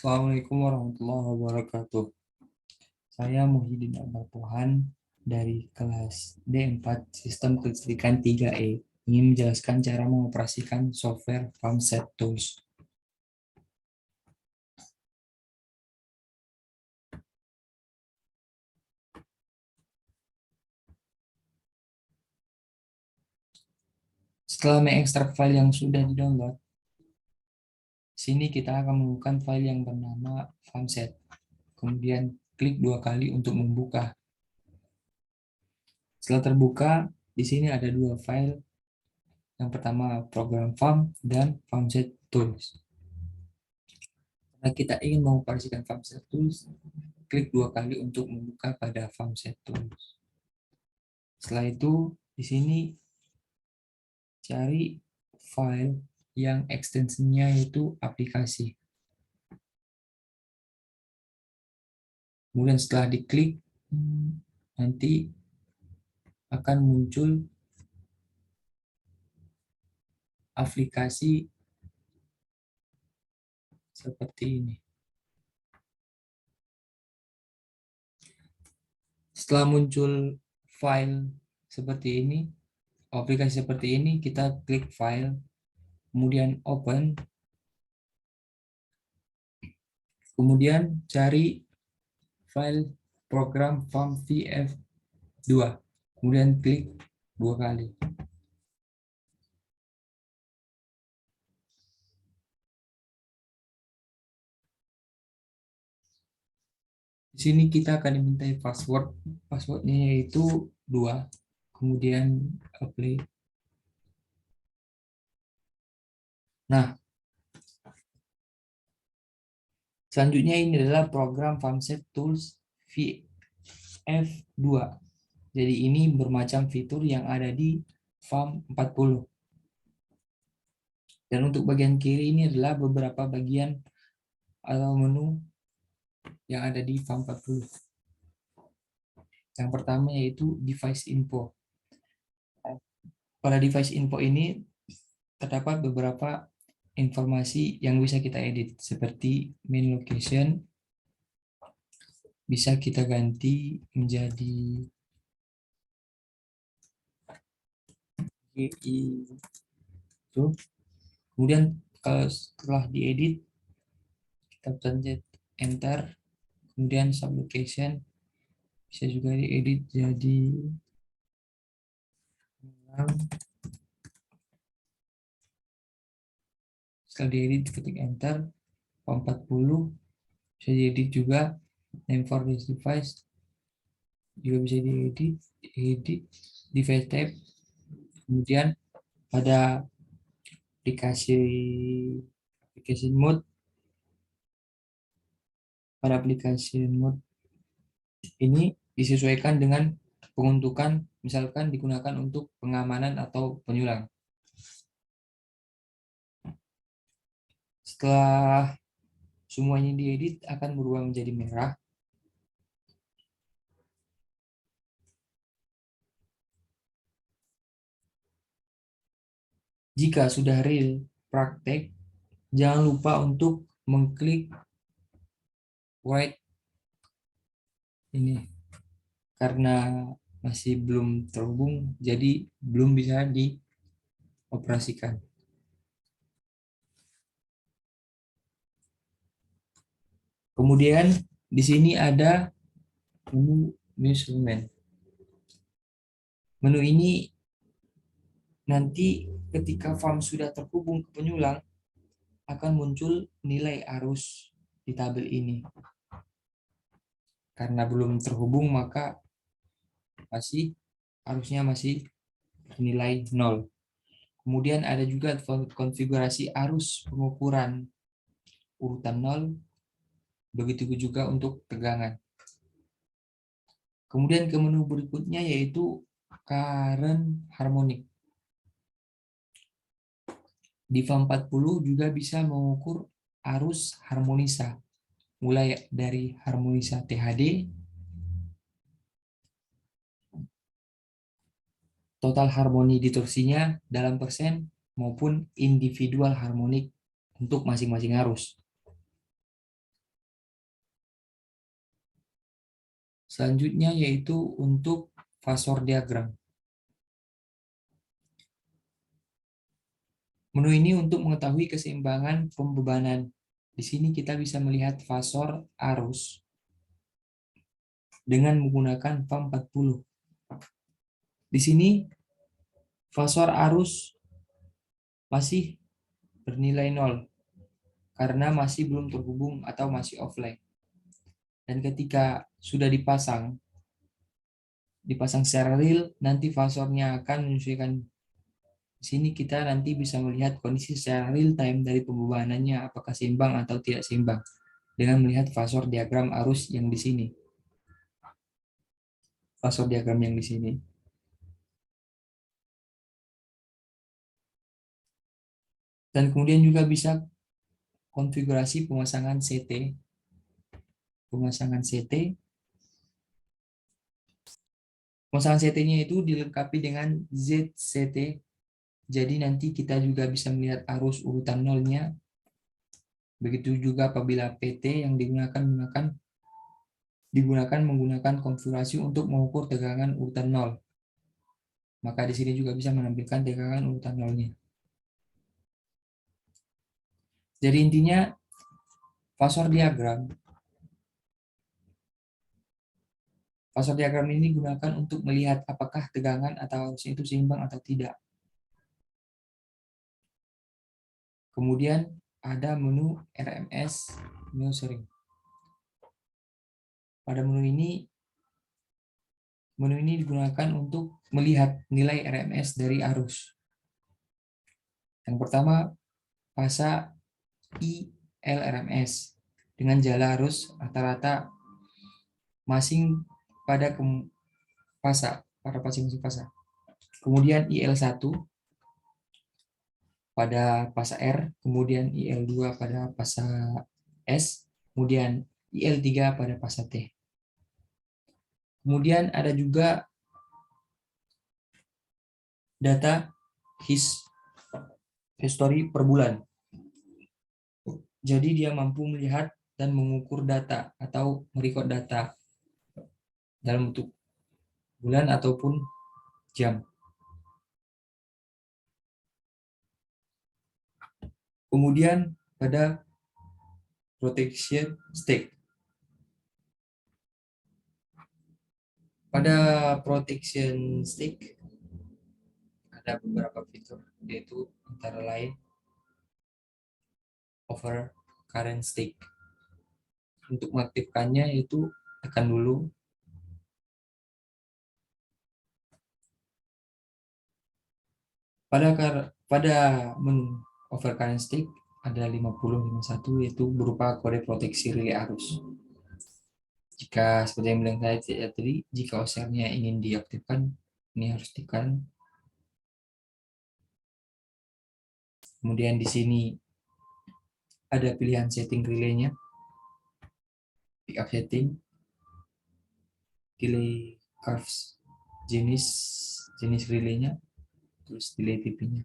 Assalamualaikum warahmatullahi wabarakatuh. Saya Muhyiddin Akbar Pohan dari kelas D4 Sistem Kelistrikan 3E. Ingin menjelaskan cara mengoperasikan software FarmSet Tools. Setelah mengekstrak file yang sudah di-download, sini kita akan menemukan file yang bernama FarmSet. Kemudian klik 2 kali untuk membuka. Setelah terbuka, di sini ada 2 file. Yang pertama program farm dan FarmSet Tools. Nah, kita ingin mengoperasikan FarmSet Tools, klik 2 kali untuk membuka pada FarmSet Tools. Setelah itu, di sini cari file yang ekstensinya itu aplikasi. Kemudian setelah diklik, nanti akan muncul aplikasi seperti ini. Setelah muncul file seperti ini, aplikasi seperti ini, kita klik file, kemudian open, kemudian cari file program farm VF2, kemudian klik 2 kali. Di sini kita akan dimintai password, passwordnya yaitu 2, kemudian apply. Nah, selanjutnya ini adalah program FarmSet Tools VF2. Jadi ini bermacam fitur yang ada di Farm 40. Dan untuk bagian kiri ini adalah beberapa bagian atau menu yang ada di Farm 40. Yang pertama yaitu device info. Pada device info ini terdapat beberapa informasi yang bisa kita edit, seperti main location bisa kita ganti menjadi GI itu. Kemudian kalau setelah diedit, kita pencet enter, kemudian sublocation bisa juga diedit jadi setelah diedit ketik enter 40 bisa diedit juga. Name for this device juga bisa diedit, device type. Kemudian pada aplikasi mode, pada aplikasi mode ini disesuaikan dengan penguntukan, misalkan digunakan untuk pengamanan atau penyulang. Setelah semuanya diedit akan berubah menjadi merah. Jika sudah real praktek, jangan lupa untuk mengklik white ini karena masih belum terhubung, jadi belum bisa dioperasikan. Kemudian di sini ada menu measurement. Menu ini nanti ketika farm sudah terhubung ke penyulang akan muncul nilai arus di tabel ini. Karena belum terhubung maka arusnya masih nilai 0. Kemudian ada juga konfigurasi arus pengukuran urutan 0, begitu juga untuk tegangan. Kemudian ke menu berikutnya yaitu current harmonic. Di FAM 40 juga bisa mengukur arus harmonisa, mulai dari harmonisa THD, total harmoni distorsinya dalam persen, maupun individual harmonik untuk masing-masing arus. Selanjutnya yaitu untuk fasor diagram. Menu ini untuk mengetahui keseimbangan pembebanan. Di sini kita bisa melihat fasor arus dengan menggunakan FAM 40. Di sini fasor arus masih bernilai 0 karena masih belum terhubung atau masih offline. Dan ketika sudah dipasang secara real, nanti fasornya akan menyesuaikan. Di sini kita nanti bisa melihat kondisi secara real time dari pembebanannya apakah seimbang atau tidak seimbang dengan melihat fasor diagram arus yang di sini. Fasor diagram yang di sini. Dan kemudian juga bisa konfigurasi pemasangan CT. Pemasangan CT. Pemasangan CT-nya itu dilengkapi dengan ZCT. Jadi nanti kita juga bisa melihat arus urutan nolnya. Begitu juga apabila PT yang digunakan menggunakan konfigurasi untuk mengukur tegangan urutan 0. Maka di sini juga bisa menampilkan tegangan urutan nolnya. Jadi intinya fasor diagram ini digunakan untuk melihat apakah tegangan atau arus itu seimbang atau tidak. Kemudian ada menu RMS, menu sering. Pada menu ini digunakan untuk melihat nilai RMS dari arus. Yang pertama, fasa ILRMS dengan jala arus rata-rata masing pada masing-masing fasa. Kemudian IL1 pada fasa R, kemudian IL2 pada fasa S, kemudian IL3 pada fasa T. Kemudian ada juga data history per bulan. Jadi dia mampu melihat dan mengukur data atau merecord data dalam bentuk bulan ataupun jam. Kemudian pada protection stake. Pada protection stake ada beberapa fitur, yaitu antara lain over current stake. Untuk mengaktifkannya itu tekan dulu pada menu over current stake ada 5051 yaitu berupa kode proteksi relay arus. Jika seperti yang bilang saya tadi, jika OSR-nya ingin diaktifkan, ini harus tekan. Kemudian di sini ada pilihan setting relay-nya, pick up setting, delay curves, jenis relay-nya, terus delay TP-nya.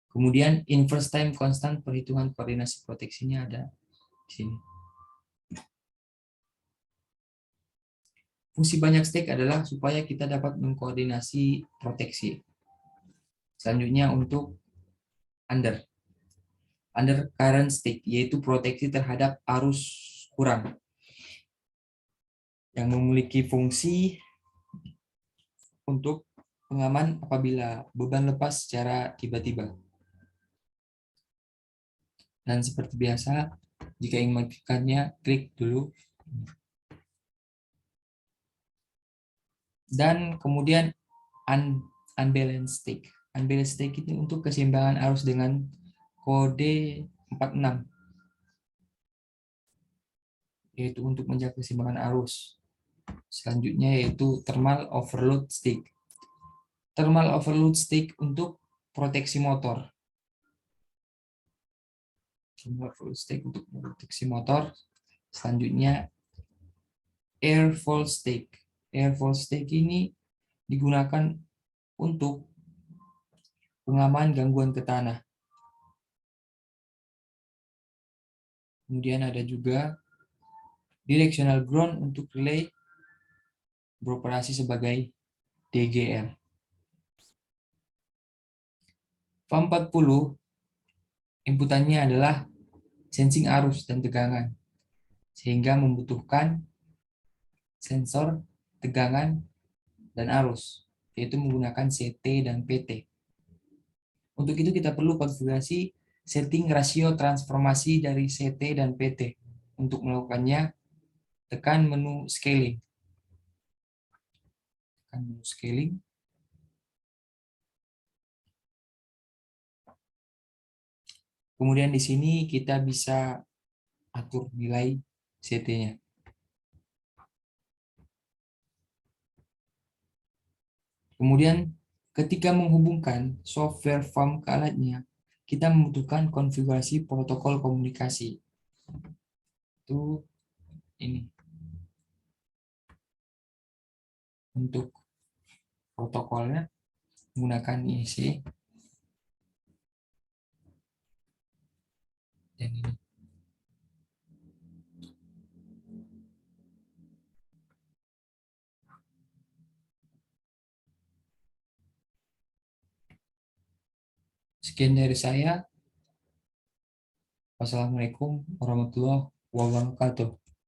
Kemudian inverse time constant, perhitungan koordinasi proteksinya ada di sini. Fungsi banyak stake adalah supaya kita dapat mengkoordinasi proteksi. Selanjutnya untuk under current stake, yaitu proteksi terhadap arus kurang yang memiliki fungsi untuk pengaman apabila beban lepas secara tiba-tiba. Dan seperti biasa, jika ingin mengaktifkannya, klik dulu. Dan kemudian unbalanced stake. Unbalanced stake ini untuk keseimbangan arus dengan kode 46. Yaitu untuk menjaga keseimbangan arus. Selanjutnya yaitu thermal overload stake. Thermal overload stake untuk proteksi motor. Thermal overload stake untuk proteksi motor. Selanjutnya airfall stake. Airfall stake ini digunakan untuk pengaman gangguan ke tanah. Kemudian ada juga directional ground untuk relay beroperasi sebagai DGR. FAM40 inputannya adalah sensing arus dan tegangan, sehingga membutuhkan sensor tegangan dan arus, yaitu menggunakan CT dan PT. Untuk itu kita perlu konfigurasi setting rasio transformasi dari CT dan PT. Untuk melakukannya, tekan menu scaling. Tekan menu scaling. Kemudian di sini kita bisa atur nilai CT-nya. Kemudian ketika menghubungkan software FAM ke alatnya, kita membutuhkan konfigurasi protokol komunikasi. Itu ini. Untuk protokolnya menggunakan IEC dan ini. Sekian dari saya. Wassalamualaikum warahmatullahi wabarakatuh.